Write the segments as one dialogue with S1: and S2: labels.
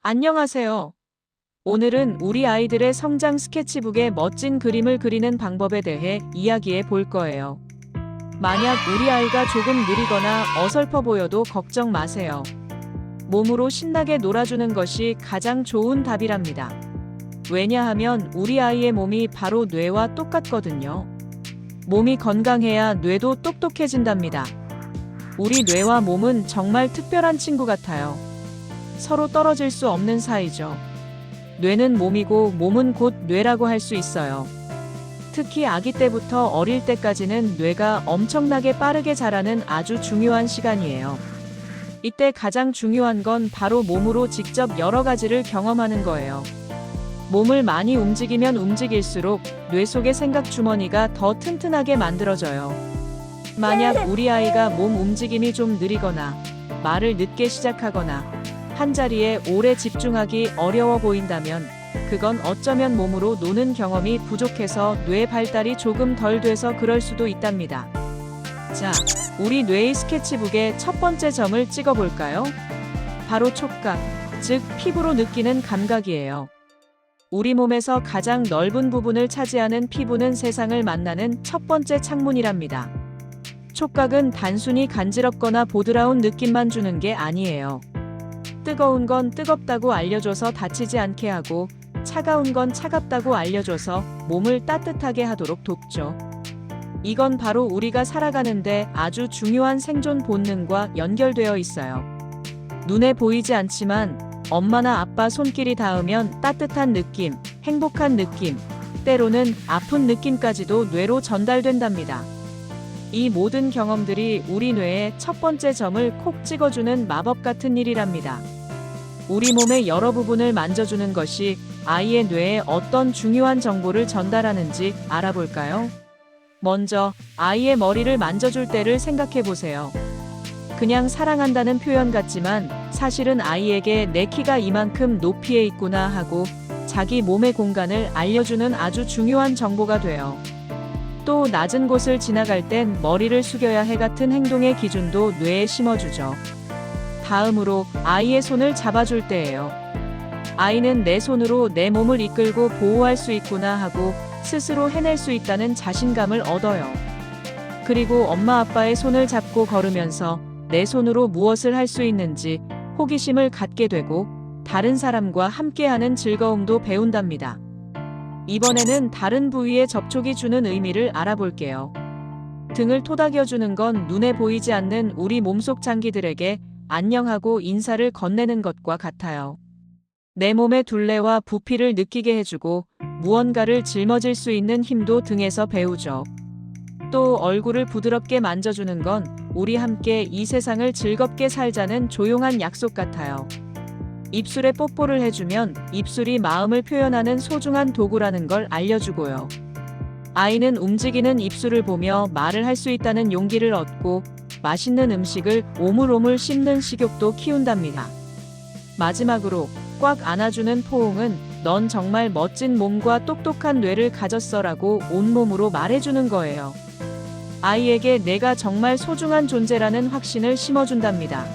S1: 안녕하세요. 오늘은 우리 아이들의 성장 스케치북에 멋진 그림을 그리는 방법에 대해 이야기해 볼 거예요. 만약 우리 아이가 조금 느리거나 어설퍼 보여도 걱정 마세요. 몸으로 신나게 놀아주는 것이 가장 좋은 답이랍니다. 왜냐하면 우리 아이의 몸이 바로 뇌와 똑같거든요. 몸이 건강해야 뇌도 똑똑해진답니다. 우리 뇌와 몸은 정말 특별한 친구 같아요. 서로 떨어질 수 없는 사이죠. 뇌는 몸이고 몸은 곧 뇌라고 할 수 있어요. 특히 아기 때부터 어릴 때까지는 뇌가 엄청나게 빠르게 자라는 아주 중요한 시간이에요. 이때 가장 중요한 건 바로 몸으로 직접 여러 가지를 경험하는 거예요. 몸을 많이 움직이면 움직일수록 뇌 속의 생각 주머니가 더 튼튼하게 만들어져요. 만약 우리 아이가 몸 움직임이 좀 느리거나 말을 늦게 시작하거나 한자리에 오래 집중하기 어려워 보인다면 그건 어쩌면 몸으로 노는 경험이 부족해서 뇌 발달이 조금 덜 돼서 그럴 수도 있답니다. 자, 우리 뇌의 스케치북의 첫 번째 점을 찍어볼까요? 바로 촉각, 즉 피부로 느끼는 감각이에요. 우리 몸에서 가장 넓은 부분을 차지하는 피부는 세상을 만나는 첫 번째 창문이랍니다. 촉각은 단순히 간지럽거나 보드라운 느낌만 주는 게 아니에요. 뜨거운 건 뜨겁다고 알려줘서 다치지 않게 하고 차가운 건 차갑다고 알려줘서 몸을 따뜻하게 하도록 돕죠. 이건 바로 우리가 살아가는데 아주 중요한 생존 본능과 연결되어 있어요. 눈에 보이지 않지만 엄마나 아빠 손길이 닿으면 따뜻한 느낌, 행복한 느낌, 때로는 아픈 느낌까지도 뇌로 전달된답니다. 이 모든 경험들이 우리 뇌의 첫 번째 점을 콕 찍어주는 마법 같은 일이랍니다. 우리 몸의 여러 부분을 만져주는 것이 아이의 뇌에 어떤 중요한 정보를 전달하는지 알아볼까요? 먼저 아이의 머리를 만져줄 때를 생각해 보세요. 그냥 사랑한다는 표현 같지만 사실은 아이에게 내 키가 이만큼 높이에 있구나 하고 자기 몸의 공간을 알려주는 아주 중요한 정보가 돼요. 또 낮은 곳을 지나갈 땐 머리를 숙여야 해 같은 행동의 기준도 뇌에 심어주죠. 다음으로 아이의 손을 잡아줄 때예요. 아이는 내 손으로 내 몸을 이끌고 보호할 수 있구나 하고 스스로 해낼 수 있다는 자신감을 얻어요. 그리고 엄마 아빠의 손을 잡고 걸으면서 내 손으로 무엇을 할 수 있는지 호기심을 갖게 되고 다른 사람과 함께하는 즐거움도 배운답니다. 이번에는 다른 부위의 접촉이 주는 의미를 알아볼게요. 등을 토닥여주는 건 눈에 보이지 않는 우리 몸속 장기들에게 안녕하고 인사를 건네는 것과 같아요. 내 몸의 둘레와 부피를 느끼게 해주고 무언가를 짊어질 수 있는 힘도 등에서 배우죠. 또 얼굴을 부드럽게 만져주는 건 우리 함께 이 세상을 즐겁게 살자는 조용한 약속 같아요. 입술에 뽀뽀를 해주면 입술이 마음을 표현하는 소중한 도구라는 걸 알려주고요. 아이는 움직이는 입술을 보며 말을 할 수 있다는 용기를 얻고 맛있는 음식을 오물오물 씹는 식욕도 키운답니다. 마지막으로 꽉 안아주는 포옹은 넌 정말 멋진 몸과 똑똑한 뇌를 가졌어라고 온몸으로 말해주는 거예요. 아이에게 내가 정말 소중한 존재라는 확신을 심어준답니다.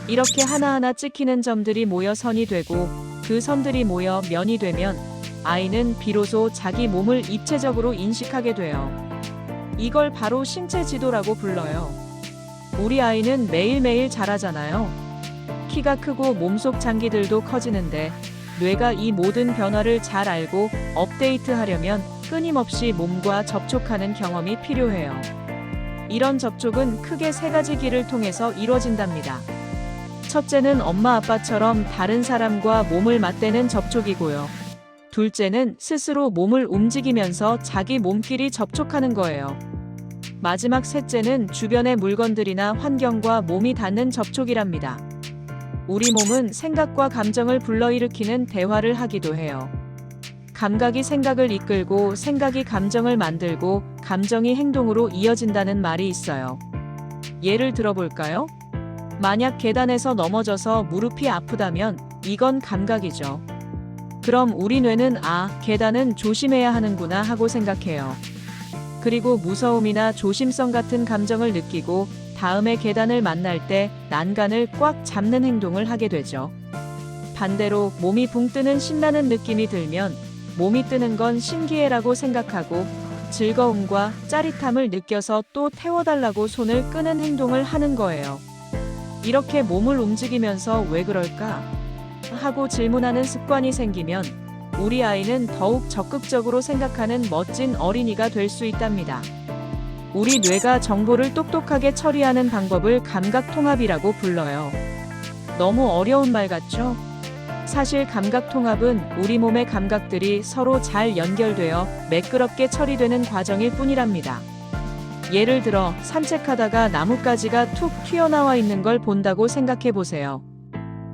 S1: 이렇게 하나하나 찍히는 점들이 모여 선이 되고 그 선들이 모여 면이 되면 아이는 비로소 자기 몸을 입체적으로 인식하게 돼요. 이걸 바로 신체 지도라고 불러요. 우리 아이는 매일매일 자라잖아요. 키가 크고 몸속 장기들도 커지는데 뇌가 이 모든 변화를 잘 알고 업데이트하려면 끊임없이 몸과 접촉하는 경험이 필요해요. 이런 접촉은 크게 세 가지 길을 통해서 이루어진답니다. 첫째는 엄마 아빠처럼 다른 사람과 몸을 맞대는 접촉이고요. 둘째는 스스로 몸을 움직이면서 자기 몸끼리 접촉하는 거예요. 마지막 셋째는 주변의 물건들이나 환경과 몸이 닿는 접촉이랍니다. 우리 몸은 생각과 감정을 불러일으키는 대화를 하기도 해요. 감각이 생각을 이끌고 생각이 감정을 만들고 감정이 행동으로 이어진다는 말이 있어요. 예를 들어볼까요? 만약 계단에서 넘어져서 무릎이 아프다면 이건 감각이죠. 그럼 우리 뇌는 계단은 조심해야 하는구나 하고 생각해요. 그리고 무서움이나 조심성 같은 감정을 느끼고 다음에 계단을 만날 때 난간을 꽉 잡는 행동을 하게 되죠. 반대로 몸이 붕 뜨는 신나는 느낌이 들면 몸이 뜨는 건 신기해라고 생각하고 즐거움과 짜릿함을 느껴서 또 태워달라고 손을 끄는 행동을 하는 거예요. 이렇게 몸을 움직이면서 왜 그럴까? 하고 질문하는 습관이 생기면 우리 아이는 더욱 적극적으로 생각하는 멋진 어린이가 될 수 있답니다. 우리 뇌가 정보를 똑똑하게 처리하는 방법을 감각통합이라고 불러요. 너무 어려운 말 같죠? 사실 감각통합은 우리 몸의 감각들이 서로 잘 연결되어 매끄럽게 처리되는 과정일 뿐이랍니다. 예를 들어 산책하다가 나뭇가지가 툭 튀어나와 있는 걸 본다고 생각해 보세요.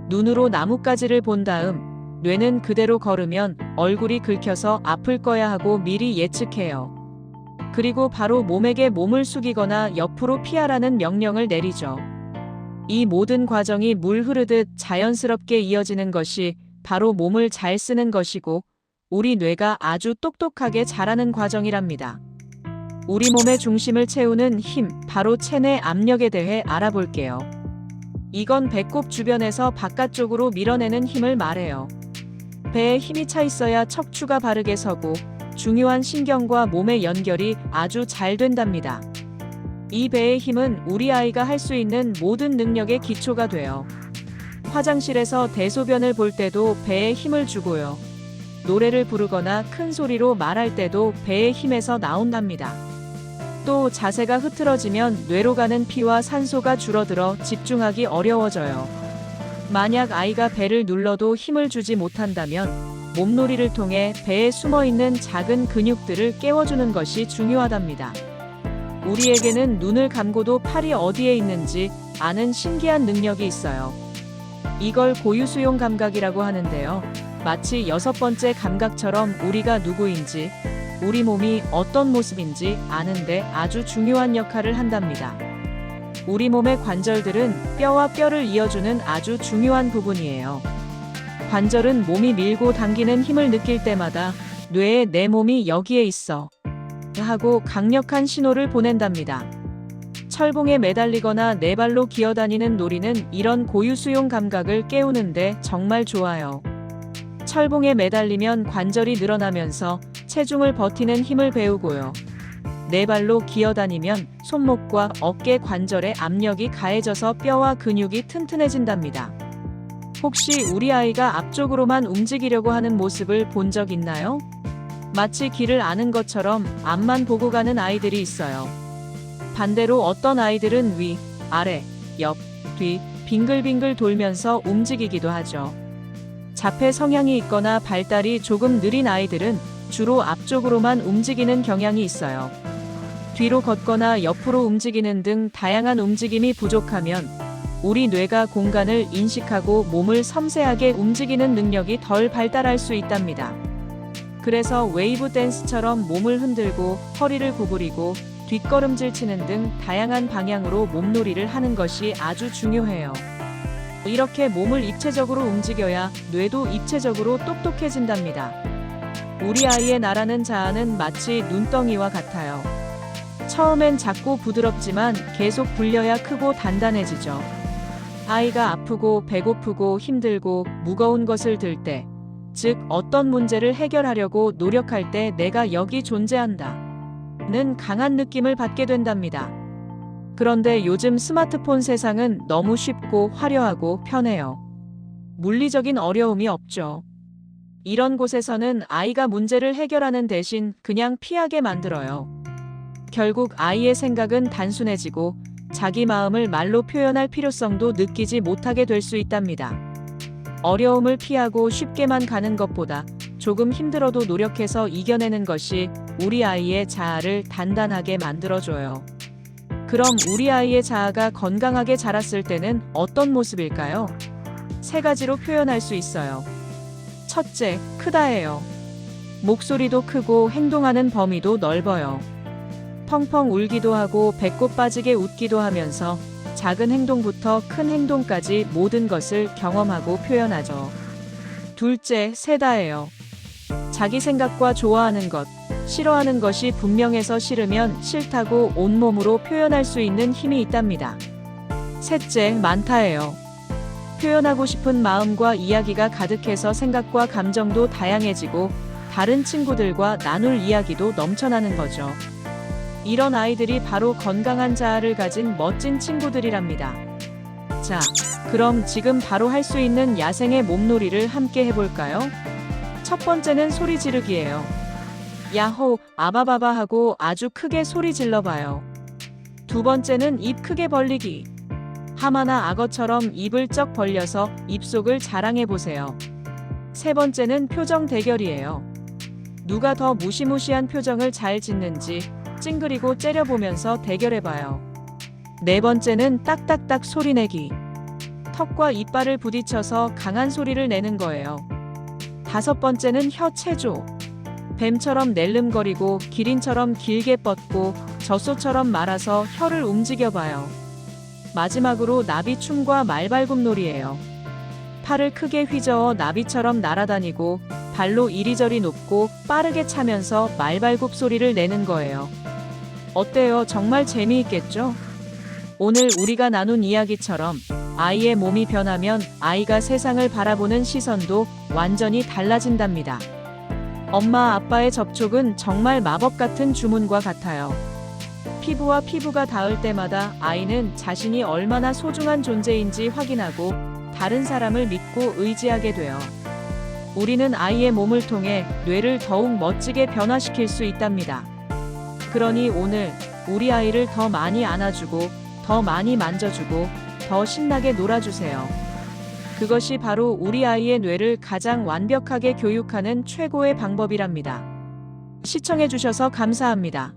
S1: 눈으로 나뭇가지를 본 다음 뇌는 그대로 걸으면 얼굴이 긁혀서 아플 거야 하고 미리 예측해요. 그리고 바로 몸에게 몸을 숙이거나 옆으로 피하라는 명령을 내리죠. 이 모든 과정이 물 흐르듯 자연스럽게 이어지는 것이 바로 몸을 잘 쓰는 것이고 우리 뇌가 아주 똑똑하게 자라는 과정이랍니다. 우리 몸의 중심을 채우는 힘, 바로 체내 압력에 대해 알아볼게요. 이건 배꼽 주변에서 바깥쪽으로 밀어내는 힘을 말해요. 배에 힘이 차 있어야 척추가 바르게 서고 중요한 신경과 몸의 연결이 아주 잘 된답니다. 이 배의 힘은 우리 아이가 할 수 있는 모든 능력의 기초가 돼요. 화장실에서 대소변을 볼 때도 배에 힘을 주고요. 노래를 부르거나 큰 소리로 말할 때도 배의 힘에서 나온답니다. 또 자세가 흐트러지면 뇌로 가는 피와 산소가 줄어들어 집중하기 어려워져요. 만약 아이가 배를 눌러도 힘을 주지 못한다면 몸놀이를 통해 배에 숨어있는 작은 근육들을 깨워주는 것이 중요하답니다. 우리에게는 눈을 감고도 팔이 어디에 있는지 아는 신기한 능력이 있어요. 이걸 고유수용 감각이라고 하는데요. 마치 6번째 감각처럼 우리가 누구인지, 우리 몸이 어떤 모습인지 아는데 아주 중요한 역할을 한답니다. 우리 몸의 관절들은 뼈와 뼈를 이어주는 아주 중요한 부분이에요. 관절은 몸이 밀고 당기는 힘을 느낄 때마다 뇌에 내 몸이 여기에 있어 하고 강력한 신호를 보낸답니다. 철봉에 매달리거나 네 발로 기어다니는 놀이는 이런 고유수용 감각을 깨우는데 정말 좋아요. 철봉에 매달리면 관절이 늘어나면서 체중을 버티는 힘을 배우고요. 네 발로 기어다니면 손목과 어깨 관절에 압력이 가해져서 뼈와 근육이 튼튼해진답니다. 혹시 우리 아이가 앞쪽으로만 움직이려고 하는 모습을 본 적 있나요? 마치 길을 아는 것처럼 앞만 보고 가는 아이들이 있어요. 반대로 어떤 아이들은 위, 아래, 옆, 뒤, 빙글빙글 돌면서 움직이기도 하죠. 자폐 성향이 있거나 발달이 조금 느린 아이들은 주로 앞쪽으로만 움직이는 경향이 있어요. 뒤로 걷거나 옆으로 움직이는 등 다양한 움직임이 부족하면 우리 뇌가 공간을 인식하고 몸을 섬세하게 움직이는 능력이 덜 발달할 수 있답니다. 그래서 웨이브 댄스처럼 몸을 흔들고 허리를 구부리고 뒷걸음질 치는 등 다양한 방향으로 몸놀이를 하는 것이 아주 중요해요. 이렇게 몸을 입체적으로 움직여야 뇌도 입체적으로 똑똑해진답니다. 우리 아이의 나라는 자아는 마치 눈덩이와 같아요. 처음엔 작고 부드럽지만 계속 불려야 크고 단단해지죠. 아이가 아프고 배고프고 힘들고 무거운 것을 들 때, 즉 어떤 문제를 해결하려고 노력할 때 내가 여기 존재한다 는 강한 느낌을 받게 된답니다. 그런데 요즘 스마트폰 세상은 너무 쉽고 화려하고 편해요. 물리적인 어려움이 없죠. 이런 곳에서는 아이가 문제를 해결하는 대신 그냥 피하게 만들어요. 결국 아이의 생각은 단순해지고 자기 마음을 말로 표현할 필요성도 느끼지 못하게 될 수 있답니다. 어려움을 피하고 쉽게만 가는 것보다 조금 힘들어도 노력해서 이겨내는 것이 우리 아이의 자아를 단단하게 만들어줘요. 그럼 우리 아이의 자아가 건강하게 자랐을 때는 어떤 모습일까요? 3가지로 표현할 수 있어요. 첫째, 크다예요. 목소리도 크고 행동하는 범위도 넓어요. 펑펑 울기도 하고 배꼽 빠지게 웃기도 하면서 작은 행동부터 큰 행동까지 모든 것을 경험하고 표현하죠. 둘째, 세다예요. 자기 생각과 좋아하는 것, 싫어하는 것이 분명해서 싫으면 싫다고 온몸으로 표현할 수 있는 힘이 있답니다. 셋째, 많다예요. 표현하고 싶은 마음과 이야기가 가득해서 생각과 감정도 다양해지고 다른 친구들과 나눌 이야기도 넘쳐나는 거죠. 이런 아이들이 바로 건강한 자아를 가진 멋진 친구들이랍니다. 자, 그럼 지금 바로 할 수 있는 야생의 몸놀이를 함께 해볼까요? 첫 번째는 소리 지르기예요. 야호, 아바바바 하고 아주 크게 소리 질러봐요. 두 번째는 입 크게 벌리기. 하마나 악어처럼 입을 쩍 벌려서 입속을 자랑해보세요. 세 번째는 표정 대결이에요. 누가 더 무시무시한 표정을 잘 짓는지 찡그리고 째려보면서 대결해봐요. 네 번째는 딱딱딱 소리내기. 턱과 이빨을 부딪혀서 강한 소리를 내는 거예요. 다섯 번째는 혀 체조. 뱀처럼 낼름거리고 기린처럼 길게 뻗고 젖소처럼 말아서 혀를 움직여봐요. 마지막으로 나비춤과 말발굽놀이예요. 팔을 크게 휘저어 나비처럼 날아다니고 발로 이리저리 눕고 빠르게 차면서 말발굽 소리를 내는 거예요. 어때요? 정말 재미있겠죠? 오늘 우리가 나눈 이야기처럼 아이의 몸이 변하면 아이가 세상을 바라보는 시선도 완전히 달라진답니다. 엄마 아빠의 접촉은 정말 마법 같은 주문과 같아요. 피부와 피부가 닿을 때마다 아이는 자신이 얼마나 소중한 존재인지 확인하고 다른 사람을 믿고 의지하게 돼요. 우리는 아이의 몸을 통해 뇌를 더욱 멋지게 변화시킬 수 있답니다. 그러니 오늘 우리 아이를 더 많이 안아주고 더 많이 만져주고 더 신나게 놀아주세요. 그것이 바로 우리 아이의 뇌를 가장 완벽하게 교육하는 최고의 방법이랍니다. 시청해주셔서 감사합니다.